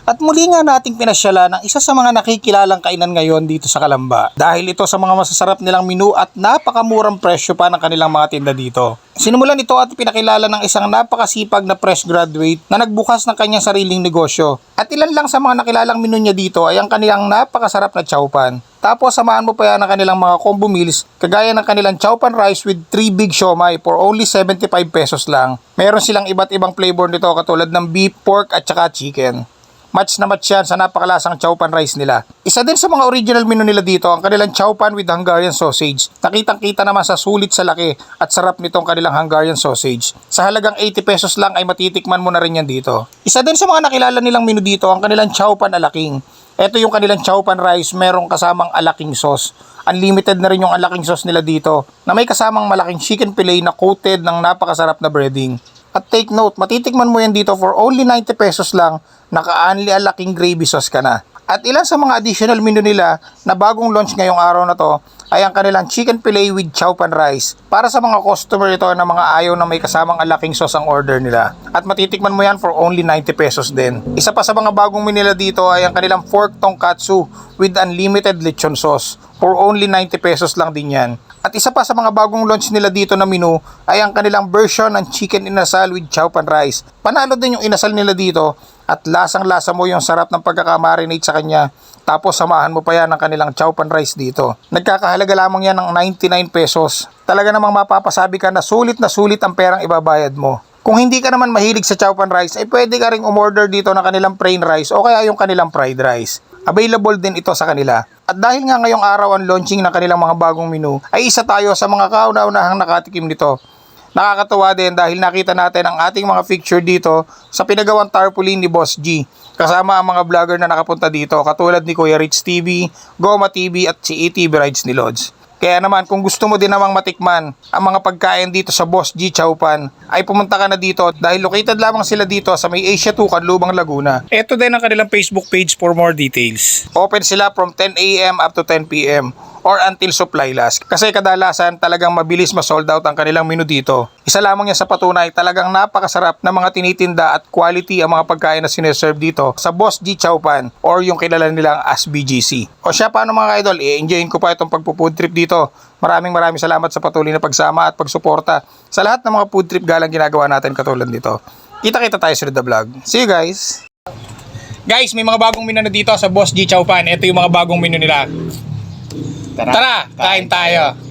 At muli nga nating pinasyalan ang isa sa mga nakikilalang kainan ngayon dito sa Calamba dahil ito sa mga masasarap nilang menu at napakamurang presyo pa ng kanilang mga tinda dito. Sinimulan ito at pinakilala ng isang napakasipag na fresh graduate na nagbukas ng kanyang sariling negosyo. At ilan lang sa mga nakilalang menu niya dito ay ang kanilang napakasarap na chowpan. Tapos samahan mo pa yan ng kanilang mga combo meals kagaya ng kanilang chowpan rice with 3 big siomai for only 75 pesos lang. Meron silang iba't ibang flavor nito katulad ng beef, pork at saka chicken. Match na match yan sa napakalasang chowpan rice nila. Isa din sa mga original menu nila dito ang kanilang chowpan with Hungarian sausage. Nakitang-kita naman sa sulit sa laki at sarap nitong kanilang Hungarian sausage. Sa halagang 80 pesos lang ay matitikman mo na rin yan dito. Isa din sa mga nakilala nilang menu dito ang kanilang chowpan alaking. Ito yung kanilang chowpan rice, merong kasamang alaking sauce. Unlimited na rin yung alaking sauce nila dito na may kasamang malaking chicken fillet na coated ng napakasarap na breading. At take note, matitikman mo yan dito for only 90 pesos lang, naka-only alaking gravy sauce ka na. At ilan sa mga additional menu nila na bagong launch ngayong araw na to ay ang kanilang chicken fillet with chowpan rice. Para sa mga customer ito na mga ayaw na may kasamang alaking sauce ang order nila. At matitikman mo yan for only 90 pesos din. Isa pa sa mga bagong menu nila dito ay ang kanilang pork tonkatsu with unlimited lechon sauce. For only 90 pesos lang din yan. At isa pa sa mga bagong launch nila dito na menu ay ang kanilang version ng chicken inasal with chowpan rice. Panalo din yung inasal nila dito at lasang-lasa mo yung sarap ng pagkakamarinate sa kanya. Tapos samahan mo pa yan ng kanilang chowpan rice dito. Nagkakahalaga lamang yan ng 99 pesos. Talaga namang mapapasabi ka na sulit ang perang ibabayad mo. Kung hindi ka naman mahilig sa chowpan rice, ay pwede ka ring umorder dito ng kanilang plain rice o kaya yung kanilang fried rice. Available din ito sa kanila. At dahil nga ngayong araw ang launching ng kanilang mga bagong menu, ay isa tayo sa mga kauna-unahang nakatikim nito. Nakakatuwa din dahil nakita natin ang ating mga picture dito sa pinagawang tarpaulin ni Boss G. Kasama ang mga vlogger na nakapunta dito katulad ni Kuya Rich TV, Goma TV at si ATV Rides ni Lods. Kaya naman kung gusto mo din namang matikman ang mga pagkain dito sa Boss G Chowpan ay pumunta ka na dito dahil located lamang sila dito sa may Asia 2 Canlubang Laguna. Ito din ang kanilang Facebook page for more details. Open sila from 10 AM up to 10 PM or until supply last. Kasi kadalasan talagang mabilis ma-sold out ang kanilang menu dito. Isa lamang yan sa patunay talagang napakasarap na mga tinitinda at quality ang mga pagkain na sineserve dito sa Boss G Chowpan or yung kilala nilang as BGC. O siya paano mga idol, i-enjoyin ko pa itong pagpo-food trip dito. Maraming salamat sa patuloy na pagsama at pagsuporta sa lahat ng mga food trip galang ginagawa natin katulad nito. Kita-kita tayo sa the vlog. See you guys! Guys, may mga bagong menu na dito sa Boss G Chowpan. Ito yung mga bagong menu nila. Tara, kain tayo.